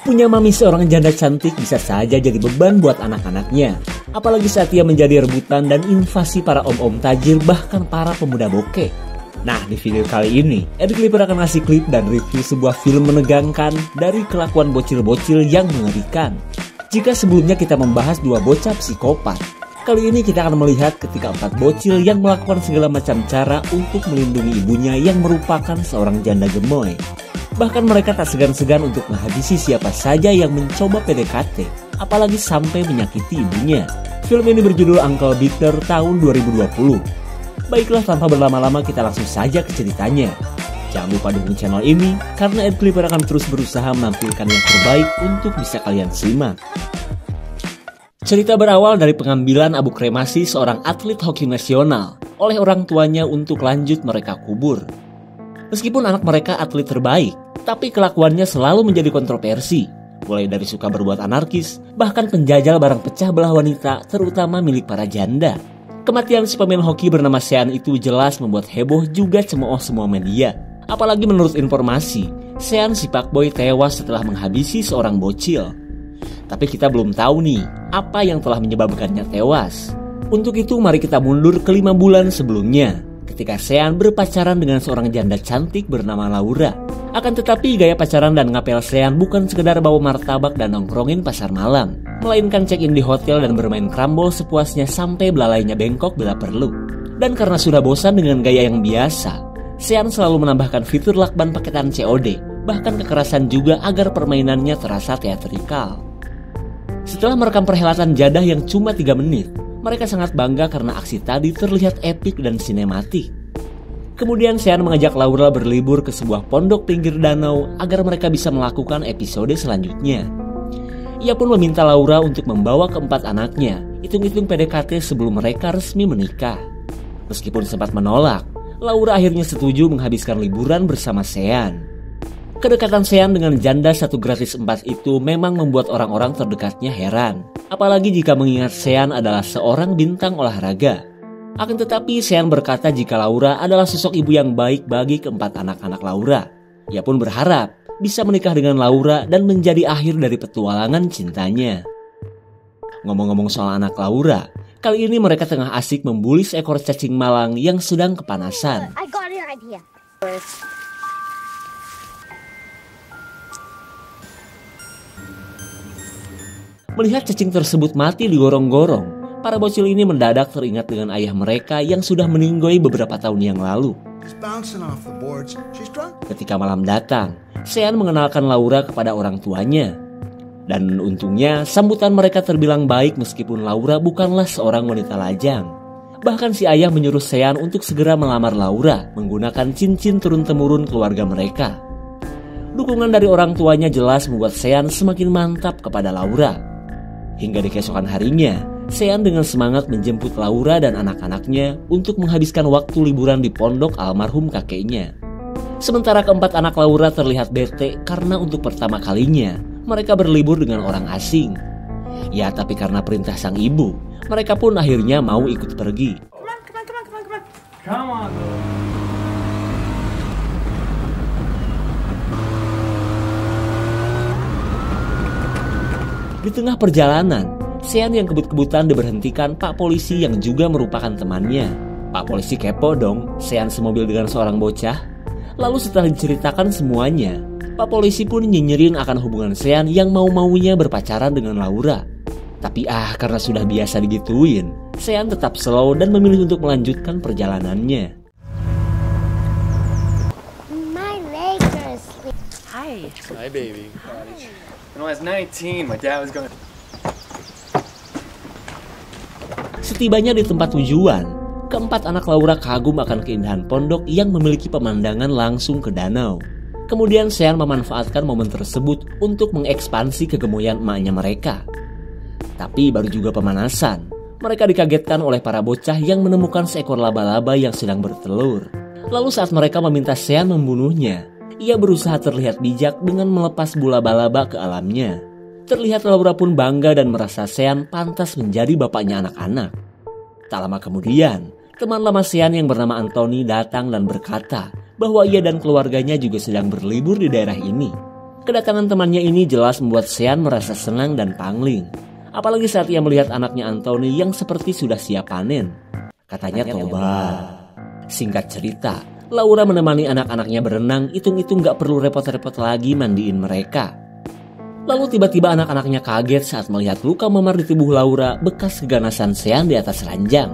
Punya mami seorang janda cantik bisa saja jadi beban buat anak-anaknya. Apalagi saat ia menjadi rebutan dan invasi para om-om tajir bahkan para pemuda bokeh. Nah, di video kali ini, Ed Clipper akan ngasih klip dan review sebuah film menegangkan dari kelakuan bocil-bocil yang mengerikan. Jika sebelumnya kita membahas dua bocah psikopat, kali ini kita akan melihat ketika 4 bocil yang melakukan segala macam cara untuk melindungi ibunya yang merupakan seorang janda gemoy. Bahkan mereka tak segan-segan untuk menghabisi siapa saja yang mencoba PDKT, apalagi sampai menyakiti ibunya. Film ini berjudul Uncle Victor tahun 2020. Baiklah, tanpa berlama-lama kita langsung saja ke ceritanya. Jangan lupa dukung channel ini, karena Ed Clipper akan terus berusaha menampilkan yang terbaik untuk bisa kalian simak. Cerita berawal dari pengambilan abu kremasi seorang atlet hoki nasional oleh orang tuanya untuk lanjut mereka kubur. Meskipun anak mereka atlet terbaik, tapi kelakuannya selalu menjadi kontroversi. Mulai dari suka berbuat anarkis, bahkan penjajal barang pecah belah wanita, terutama milik para janda. Kematian si pemain hoki bernama Sean itu jelas membuat heboh juga cemooh semua media. Apalagi menurut informasi, Sean si fuckboy tewas setelah menghabisi seorang bocil. Tapi kita belum tahu nih, apa yang telah menyebabkannya tewas. Untuk itu mari kita mundur ke 5 bulan sebelumnya, ketika Sean berpacaran dengan seorang janda cantik bernama Laura. Akan tetapi gaya pacaran dan ngapel Sean bukan sekedar bawa martabak dan nongkrongin pasar malam, melainkan check-in di hotel dan bermain krambol sepuasnya sampai belalainya bengkok bila perlu. Dan karena sudah bosan dengan gaya yang biasa, Sean selalu menambahkan fitur lakban paketan COD, bahkan kekerasan juga agar permainannya terasa teatrikal. Setelah merekam perhelatan jadah yang cuma 3 menit, mereka sangat bangga karena aksi tadi terlihat epik dan sinematik. Kemudian Sean mengajak Laura berlibur ke sebuah pondok pinggir danau agar mereka bisa melakukan episode selanjutnya. Ia pun meminta Laura untuk membawa keempat anaknya, hitung-hitung PDKT sebelum mereka resmi menikah. Meskipun sempat menolak, Laura akhirnya setuju menghabiskan liburan bersama Sean. Kedekatan Sean dengan janda 1 gratis 4 itu memang membuat orang-orang terdekatnya heran. Apalagi jika mengingat Sean adalah seorang bintang olahraga. Akan tetapi Sean berkata jika Laura adalah sosok ibu yang baik bagi keempat anak-anak Laura. Ia pun berharap bisa menikah dengan Laura dan menjadi akhir dari petualangan cintanya. Ngomong-ngomong soal anak Laura, kali ini mereka tengah asik membuli seekor cacing malang yang sedang kepanasan. I got an idea. Melihat cacing tersebut mati digorong-gorong, para bocil ini mendadak teringat dengan ayah mereka yang sudah meninggoy beberapa tahun yang lalu. Ketika malam datang, Sean mengenalkan Laura kepada orang tuanya. Dan untungnya sambutan mereka terbilang baik meskipun Laura bukanlah seorang wanita lajang. Bahkan si ayah menyuruh Sean untuk segera melamar Laura menggunakan cincin turun-temurun keluarga mereka. Dukungan dari orang tuanya jelas membuat Sean semakin mantap kepada Laura. Hingga di keesokan harinya, Sean dengan semangat menjemput Laura dan anak-anaknya untuk menghabiskan waktu liburan di pondok almarhum kakeknya. Sementara keempat anak Laura terlihat bete karena untuk pertama kalinya mereka berlibur dengan orang asing. Ya, tapi karena perintah sang ibu, mereka pun akhirnya mau ikut pergi. Come on. Di tengah perjalanan, Sean yang kebut-kebutan diberhentikan Pak Polisi yang juga merupakan temannya. Pak Polisi kepo dong, Sean semobil dengan seorang bocah. Lalu setelah diceritakan semuanya, Pak Polisi pun nyinyirin akan hubungan Sean yang mau-maunya berpacaran dengan Laura. Tapi karena sudah biasa digituin, Sean tetap slow dan memilih untuk melanjutkan perjalanannya. My legs are asleep. Hi. Hi, baby. When I was 19, my dad was going. Setibanya di tempat tujuan, keempat anak Laura kagum akan keindahan pondok yang memiliki pemandangan langsung ke danau. Kemudian Sean memanfaatkan momen tersebut untuk mengekspansi kegemoyan emaknya mereka. Tapi baru juga pemanasan, mereka dikagetkan oleh para bocah yang menemukan seekor laba-laba yang sedang bertelur. Lalu saat mereka meminta Sean membunuhnya, ia berusaha terlihat bijak dengan melepas bola laba-laba ke alamnya. Terlihat Laura pun bangga dan merasa Sean pantas menjadi bapaknya anak-anak. Tak lama kemudian, teman lama Sean yang bernama Anthony datang dan berkata bahwa ia dan keluarganya juga sedang berlibur di daerah ini. Kedatangan temannya ini jelas membuat Sean merasa senang dan pangling. Apalagi saat ia melihat anaknya Anthony yang seperti sudah siap panen. Katanya tobat. Singkat cerita, Laura menemani anak-anaknya berenang, hitung-hitung gak perlu repot-repot lagi mandiin mereka. Lalu tiba-tiba anak-anaknya kaget saat melihat luka memar di tubuh Laura bekas keganasan Sean di atas ranjang.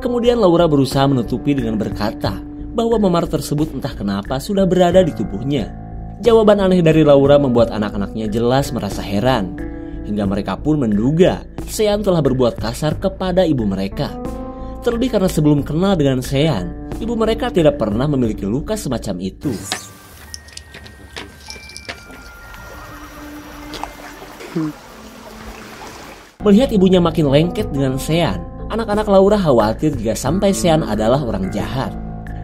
Kemudian Laura berusaha menutupi dengan berkata bahwa memar tersebut entah kenapa sudah berada di tubuhnya. Jawaban aneh dari Laura membuat anak-anaknya jelas merasa heran. Hingga mereka pun menduga Sean telah berbuat kasar kepada ibu mereka. Terlebih karena sebelum kenal dengan Sean, ibu mereka tidak pernah memiliki luka semacam itu. Melihat ibunya makin lengket dengan Sean, anak-anak Laura khawatir jika sampai Sean adalah orang jahat.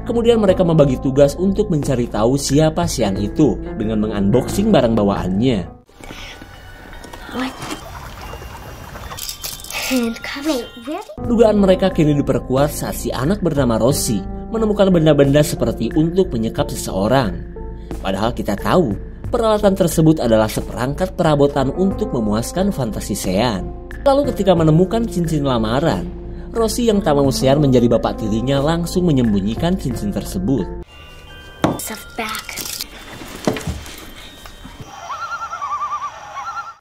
Kemudian mereka membagi tugas untuk mencari tahu siapa Sean itu dengan mengunboxing barang bawaannya. Dugaan mereka kini diperkuat saat si anak bernama Rosie menemukan benda-benda seperti untuk menyekap seseorang. Padahal kita tahu peralatan tersebut adalah seperangkat perabotan untuk memuaskan fantasi Sean. Lalu ketika menemukan cincin lamaran, Rosie yang tak mau Sean menjadi bapak tirinya langsung menyembunyikan cincin tersebut.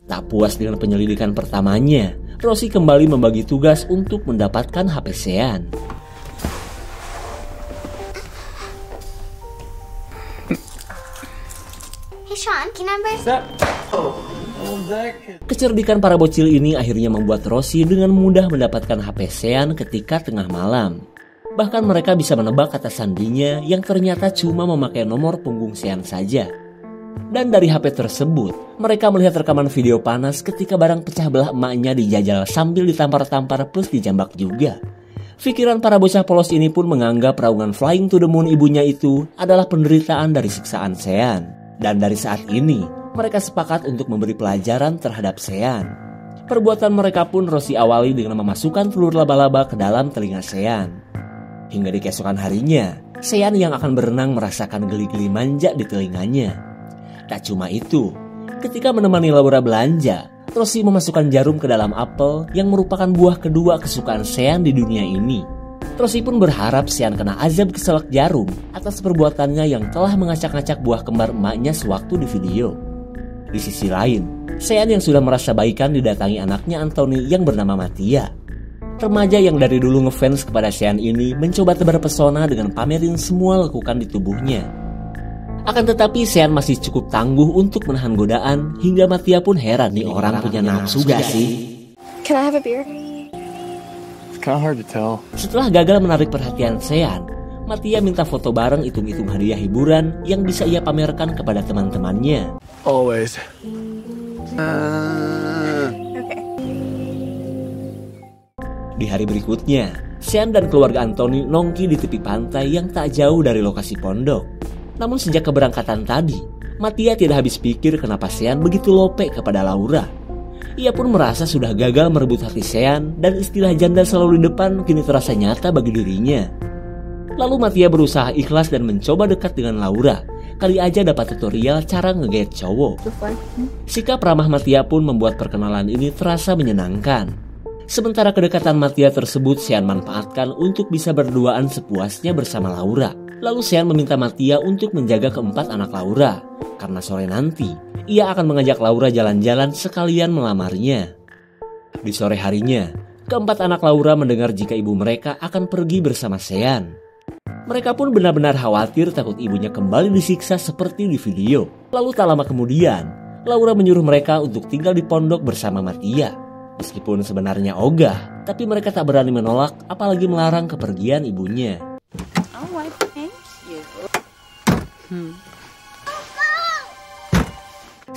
Tak puas dengan penyelidikan pertamanya, Rosie kembali membagi tugas untuk mendapatkan HP Sean. Hey Sean, can I borrow? Kecerdikan para bocil ini akhirnya membuat Rosie dengan mudah mendapatkan HP Sean ketika tengah malam. Bahkan mereka bisa menebak kata sandinya yang ternyata cuma memakai nomor punggung Sean saja. Dan dari HP tersebut, mereka melihat rekaman video panas ketika barang pecah belah emaknya dijajal sambil ditampar-tampar plus dijambak juga. Pikiran para bocah polos ini pun menganggap raungan Flying to the Moon ibunya itu adalah penderitaan dari siksaan Sean. Dan dari saat ini, mereka sepakat untuk memberi pelajaran terhadap Sean. Perbuatan mereka pun Rosie awali dengan memasukkan telur laba-laba ke dalam telinga Sean. Hingga di keesokan harinya, Sean yang akan berenang merasakan geli-geli manja di telinganya. Tak cuma itu, ketika menemani Laura belanja, Rosie memasukkan jarum ke dalam apel yang merupakan buah kedua kesukaan Sean di dunia ini. Rosie pun berharap Sean kena azab keselak jarum atas perbuatannya yang telah ngacak-ngacak buah kembar emaknya sewaktu di video. Di sisi lain, Sean yang sudah merasa baikan didatangi anaknya Anthony yang bernama Mattia. Remaja yang dari dulu ngefans kepada Sean ini mencoba tebar pesona dengan pamerin semua lekukan di tubuhnya. Akan tetapi Sean masih cukup tangguh untuk menahan godaan hingga Mattia pun heran nih orang punya nafsu gak sih? Can I have a beer? It's kind of hard to tell. Setelah gagal menarik perhatian Sean, Mattia minta foto bareng hitung-hitung hadiah hiburan yang bisa ia pamerkan kepada teman-temannya. Always. Okay. Di hari berikutnya, Sean dan keluarga Anthony nongki di tepi pantai yang tak jauh dari lokasi pondok. Namun sejak keberangkatan tadi, Mattia tidak habis pikir kenapa Sean begitu lope kepada Laura. Ia pun merasa sudah gagal merebut hati Sean dan istilah janda selalu di depan kini terasa nyata bagi dirinya. Lalu Mattia berusaha ikhlas dan mencoba dekat dengan Laura. Kali aja dapat tutorial cara ngegait cowok. Sikap ramah Mattia pun membuat perkenalan ini terasa menyenangkan. Sementara kedekatan Mattia tersebut Sean manfaatkan untuk bisa berduaan sepuasnya bersama Laura. Lalu Sean meminta Mattia untuk menjaga keempat anak Laura. Karena sore nanti, ia akan mengajak Laura jalan-jalan sekalian melamarnya. Di sore harinya, keempat anak Laura mendengar jika ibu mereka akan pergi bersama Sean. Mereka pun benar-benar khawatir takut ibunya kembali disiksa seperti di video. Lalu tak lama kemudian, Laura menyuruh mereka untuk tinggal di pondok bersama Mattia. Meskipun sebenarnya ogah, tapi mereka tak berani menolak apalagi melarang kepergian ibunya.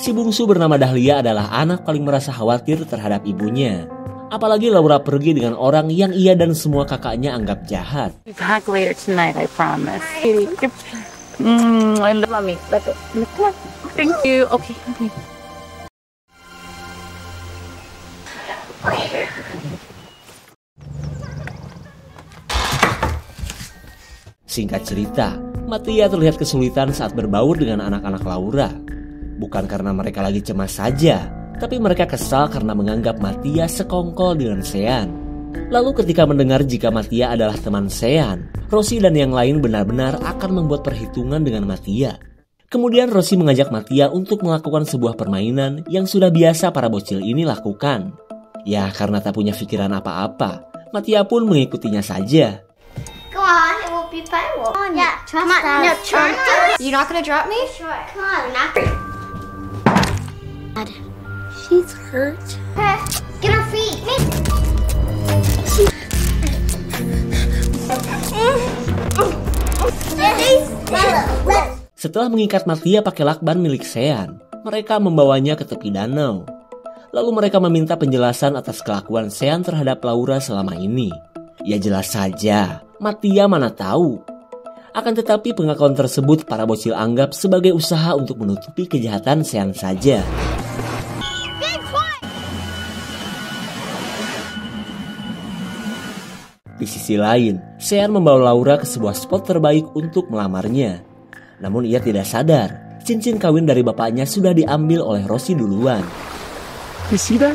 Si bungsu bernama Dahlia adalah anak paling merasa khawatir terhadap ibunya. Apalagi Laura pergi dengan orang yang ia dan semua kakaknya anggap jahat. We'll talk later tonight, I promise. I love me. Thank you. Okay. Singkat cerita, Mattia terlihat kesulitan saat berbaur dengan anak-anak Laura. Bukan karena mereka lagi cemas saja, tapi mereka kesal karena menganggap Mattia sekongkol dengan Sean. Lalu ketika mendengar jika Mattia adalah teman Sean, Rosie dan yang lain benar-benar akan membuat perhitungan dengan Mattia. Kemudian Rosie mengajak Mattia untuk melakukan sebuah permainan yang sudah biasa para bocil ini lakukan. Ya, karena tak punya pikiran apa-apa, Mattia pun mengikutinya saja. Go on, it will be fun. Come on, yeah, trust us. No, trust us. You're not gonna drop me? Sure. Come on, knock. She's hurt. Okay, get her feet. Setelah mengikat Mattia pakai lakban milik Sean, mereka membawanya ke tepi danau. Lalu mereka meminta penjelasan atas kelakuan Sean terhadap Laura selama ini. Ya jelas saja, Mattia mana tahu. Akan tetapi pengakuan tersebut para bocil anggap sebagai usaha untuk menutupi kejahatan Sean saja. Di sisi lain, Sean membawa Laura ke sebuah spot terbaik untuk melamarnya. Namun ia tidak sadar, cincin kawin dari bapaknya sudah diambil oleh Rosie duluan. You see that?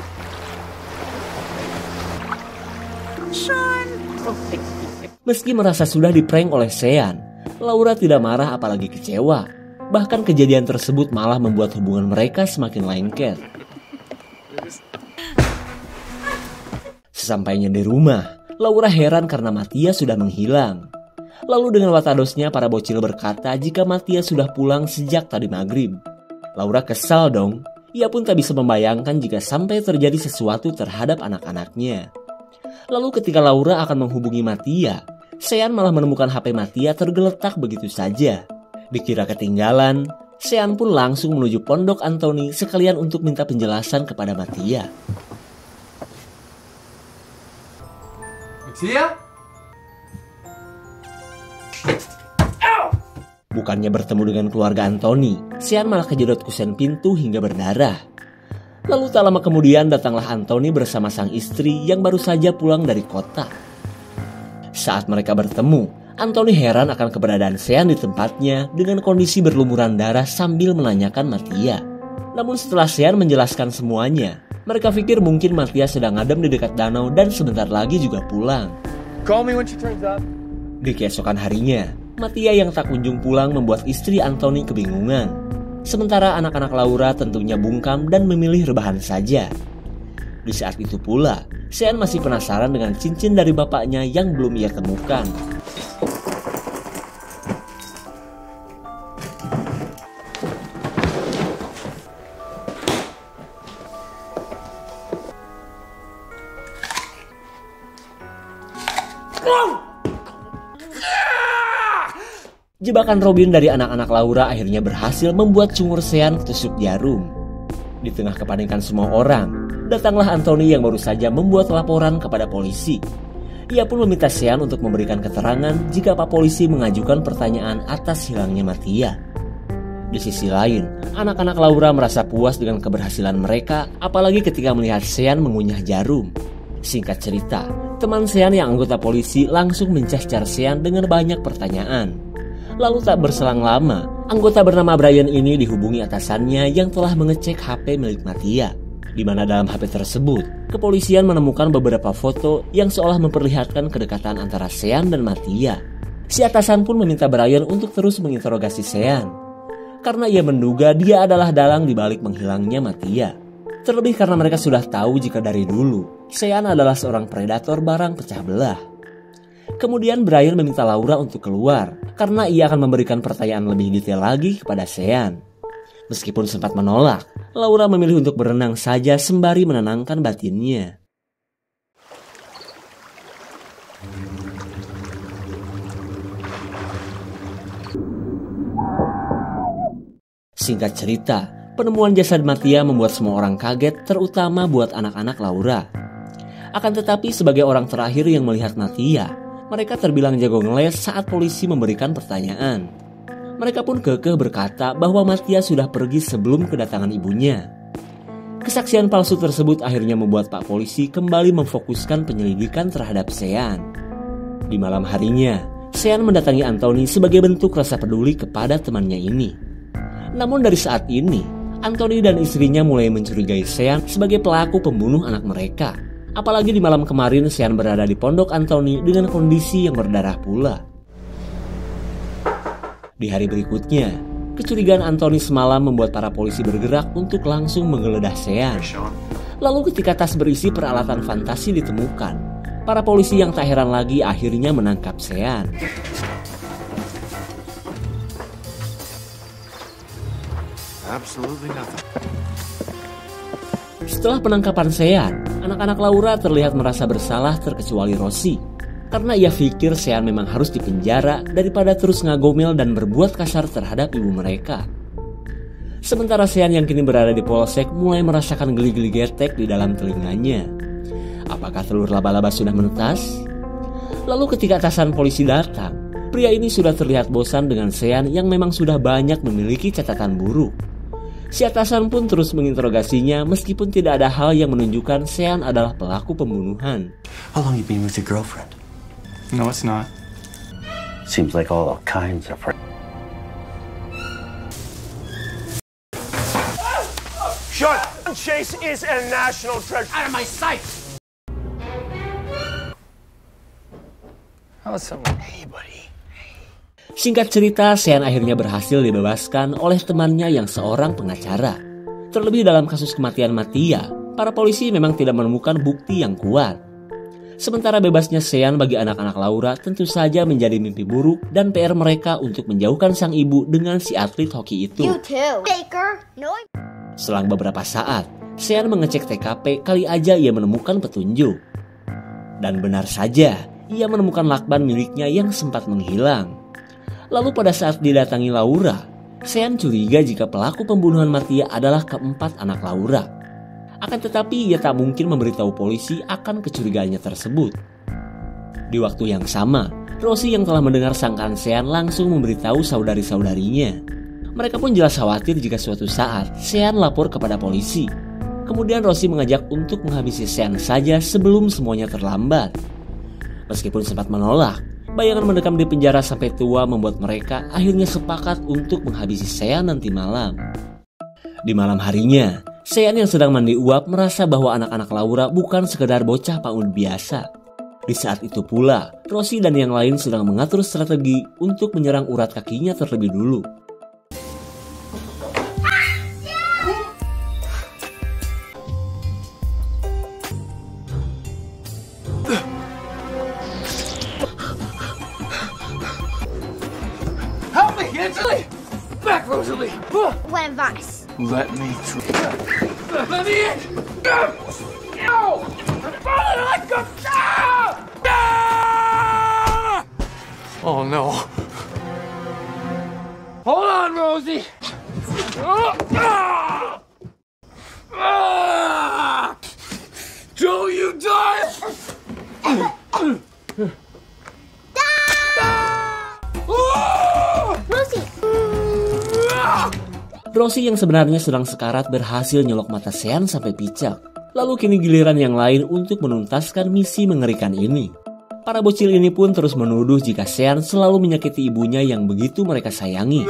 Meski merasa sudah diprank oleh Sean, Laura tidak marah apalagi kecewa. Bahkan kejadian tersebut malah membuat hubungan mereka semakin lengket. Sesampainya di rumah, Laura heran karena Mattia sudah menghilang. Lalu dengan watadosnya para bocil berkata jika Mattia sudah pulang sejak tadi maghrib. Laura kesal dong. Ia pun tak bisa membayangkan jika sampai terjadi sesuatu terhadap anak-anaknya. Lalu ketika Laura akan menghubungi Mattia, Sean malah menemukan HP Mattia tergeletak begitu saja. Dikira ketinggalan, Sean pun langsung menuju pondok Anthony sekalian untuk minta penjelasan kepada Mattia. Mattia? Bukannya bertemu dengan keluarga Anthony, Sean malah kejedot kusen pintu hingga berdarah. Lalu tak lama kemudian datanglah Anthony bersama sang istri yang baru saja pulang dari kota. Saat mereka bertemu, Anthony heran akan keberadaan Sean di tempatnya dengan kondisi berlumuran darah sambil menanyakan Mattia. Namun setelah Sean menjelaskan semuanya, mereka pikir mungkin Mattia sedang ngadem di dekat danau dan sebentar lagi juga pulang. Call me when she turns up. Di keesokan harinya, Mattia yang tak kunjung pulang membuat istri Anthony kebingungan. Sementara anak-anak Laura tentunya bungkam dan memilih rebahan saja. Di saat itu pula, Sean masih penasaran dengan cincin dari bapaknya yang belum ia temukan. Jebakan Robin dari anak-anak Laura akhirnya berhasil membuat cungur Sean ketusuk jarum. Di tengah kepanikan semua orang, datanglah Anthony yang baru saja membuat laporan kepada polisi. Ia pun meminta Sean untuk memberikan keterangan jika Pak Polisi mengajukan pertanyaan atas hilangnya Mattia. Di sisi lain, anak-anak Laura merasa puas dengan keberhasilan mereka, apalagi ketika melihat Sean mengunyah jarum. Singkat cerita, teman Sean yang anggota polisi langsung mencacar Sean dengan banyak pertanyaan. Lalu tak berselang lama, anggota bernama Brian ini dihubungi atasannya yang telah mengecek HP milik Mattia. Di mana dalam HP tersebut, kepolisian menemukan beberapa foto yang seolah memperlihatkan kedekatan antara Sean dan Mattia. Si atasan pun meminta Brian untuk terus menginterogasi Sean, karena ia menduga dia adalah dalang di balik menghilangnya Mattia. Terlebih karena mereka sudah tahu jika dari dulu, Sean adalah seorang predator barang pecah belah. Kemudian Brian meminta Laura untuk keluar karena ia akan memberikan pertanyaan lebih detail lagi kepada Sean. Meskipun sempat menolak, Laura memilih untuk berenang saja sembari menenangkan batinnya. Singkat cerita, penemuan jasad Mattia membuat semua orang kaget, terutama buat anak-anak Laura. Akan tetapi sebagai orang terakhir yang melihat Mattia, mereka terbilang jago ngeles saat polisi memberikan pertanyaan. Mereka pun kekeh berkata bahwa Mattia sudah pergi sebelum kedatangan ibunya. Kesaksian palsu tersebut akhirnya membuat Pak Polisi kembali memfokuskan penyelidikan terhadap Sean. Di malam harinya, Sean mendatangi Anthony sebagai bentuk rasa peduli kepada temannya ini. Namun dari saat ini, Anthony dan istrinya mulai mencurigai Sean sebagai pelaku pembunuh anak mereka. Apalagi di malam kemarin Sean berada di pondok Anthony dengan kondisi yang berdarah pula. Di hari berikutnya, kecurigaan Anthony semalam membuat para polisi bergerak untuk langsung menggeledah Sean. Lalu ketika tas berisi peralatan fantasi ditemukan, para polisi yang tak heran lagi akhirnya menangkap Sean. Absolutely nothing. Setelah penangkapan Sean, anak-anak Laura terlihat merasa bersalah terkecuali Rosie. Karena ia pikir Sean memang harus dipenjara daripada terus ngagomel dan berbuat kasar terhadap ibu mereka. Sementara Sean yang kini berada di polsek mulai merasakan geli-geli getek di dalam telinganya. Apakah telur laba-laba sudah menetas? Lalu ketika atasan polisi datang, pria ini sudah terlihat bosan dengan Sean yang memang sudah banyak memiliki catatan buruk. Si atasan pun terus menginterogasinya meskipun tidak ada hal yang menunjukkan Sean adalah pelaku pembunuhan. How long you been with your girlfriend? No, it's not. Seems like all kinds of... Shut! Chase is a national treasure. Out of my sight! How's someone? Hey, buddy. Singkat cerita, Sean akhirnya berhasil dibebaskan oleh temannya yang seorang pengacara. Terlebih dalam kasus kematian Mattia, para polisi memang tidak menemukan bukti yang kuat. Sementara bebasnya Sean bagi anak-anak Laura tentu saja menjadi mimpi buruk dan PR mereka untuk menjauhkan sang ibu dengan si atlet hoki itu. You too. Baker. No. Selang beberapa saat, Sean mengecek TKP kali aja ia menemukan petunjuk. Dan benar saja, ia menemukan lakban miliknya yang sempat menghilang. Lalu pada saat didatangi Laura, Sean curiga jika pelaku pembunuhan Mattia adalah keempat anak Laura. Akan tetapi ia tak mungkin memberitahu polisi akan kecurigaannya tersebut. Di waktu yang sama, Rosie yang telah mendengar sangkaan Sean langsung memberitahu saudari-saudarinya. Mereka pun jelas khawatir jika suatu saat Sean lapor kepada polisi. Kemudian Rosie mengajak untuk menghabisi Sean saja sebelum semuanya terlambat. Meskipun sempat menolak, bayangan mendekam di penjara sampai tua membuat mereka akhirnya sepakat untuk menghabisi Sean nanti malam. Di malam harinya, Sean yang sedang mandi uap merasa bahwa anak-anak Laura bukan sekedar bocah PAUD biasa. Di saat itu pula, Rosie dan yang lain sedang mengatur strategi untuk menyerang urat kakinya terlebih dulu. Rosalie! Back, Rosalie! One advice. Let me through. Let me in! Ow! I'm falling like a... Oh no. Hold on, Rosie! Don't you die! Rosie yang sebenarnya sedang sekarat berhasil nyolok mata Sean sampai picak. Lalu kini giliran yang lain untuk menuntaskan misi mengerikan ini. Para bocil ini pun terus menuduh jika Sean selalu menyakiti ibunya yang begitu mereka sayangi.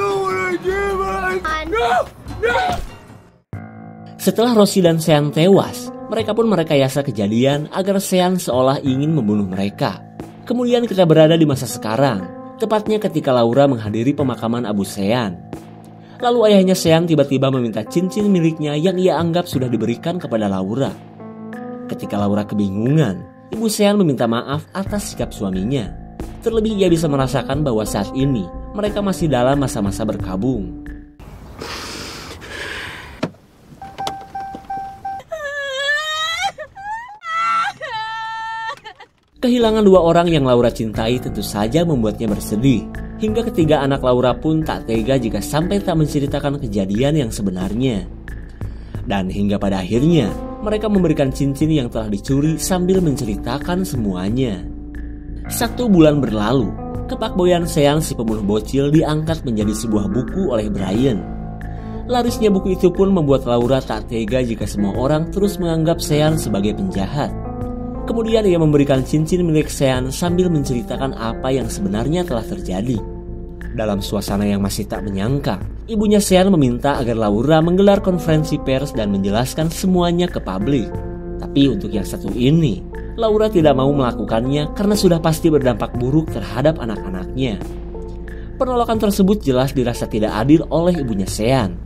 Setelah Rosie dan Sean tewas, mereka pun merekayasa kejadian agar Sean seolah ingin membunuh mereka. Kemudian kita berada di masa sekarang, tepatnya ketika Laura menghadiri pemakaman Abu Sean. Lalu ayahnya Sean tiba-tiba meminta cincin miliknya yang ia anggap sudah diberikan kepada Laura. Ketika Laura kebingungan, Ibu Sean meminta maaf atas sikap suaminya. Terlebih ia bisa merasakan bahwa saat ini mereka masih dalam masa-masa berkabung. Kehilangan dua orang yang Laura cintai tentu saja membuatnya bersedih. Hingga ketiga anak Laura pun tak tega jika sampai tak menceritakan kejadian yang sebenarnya. Dan hingga pada akhirnya, mereka memberikan cincin yang telah dicuri sambil menceritakan semuanya. 1 bulan berlalu, kepakboyan Sean si pembunuh bocil diangkat menjadi sebuah buku oleh Brian. Larisnya buku itu pun membuat Laura tak tega jika semua orang terus menganggap Sean sebagai penjahat. Kemudian ia memberikan cincin milik Sean sambil menceritakan apa yang sebenarnya telah terjadi. Dalam suasana yang masih tak menyangka, ibunya Sean meminta agar Laura menggelar konferensi pers dan menjelaskan semuanya ke publik. Tapi untuk yang satu ini, Laura tidak mau melakukannya karena sudah pasti berdampak buruk terhadap anak-anaknya. Penolakan tersebut jelas dirasa tidak adil oleh ibunya Sean.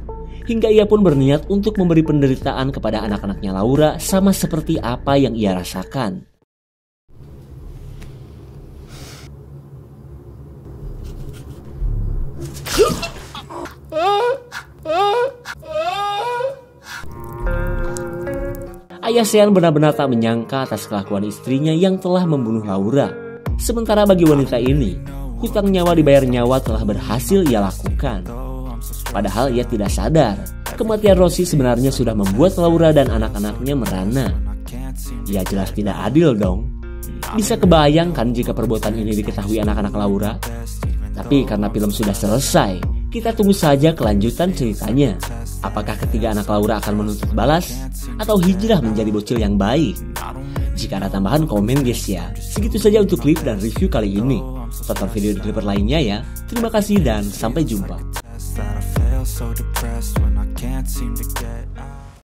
Hingga ia pun berniat untuk memberi penderitaan kepada anak-anaknya Laura sama seperti apa yang ia rasakan. Ayah Sean benar-benar tak menyangka atas kelakuan istrinya yang telah membunuh Laura. Sementara bagi wanita ini, hutang nyawa dibayar nyawa telah berhasil ia lakukan. Padahal ia tidak sadar, kematian Rosie sebenarnya sudah membuat Laura dan anak-anaknya merana. Ya jelas tidak adil dong. Bisa kebayangkan jika perbuatan ini diketahui anak-anak Laura. Tapi karena film sudah selesai, kita tunggu saja kelanjutan ceritanya. Apakah ketiga anak Laura akan menuntut balas atau hijrah menjadi bocil yang baik? Jika ada tambahan, komen guys ya. Segitu saja untuk klip dan review kali ini. Tonton video di klip lainnya ya. Terima kasih dan sampai jumpa.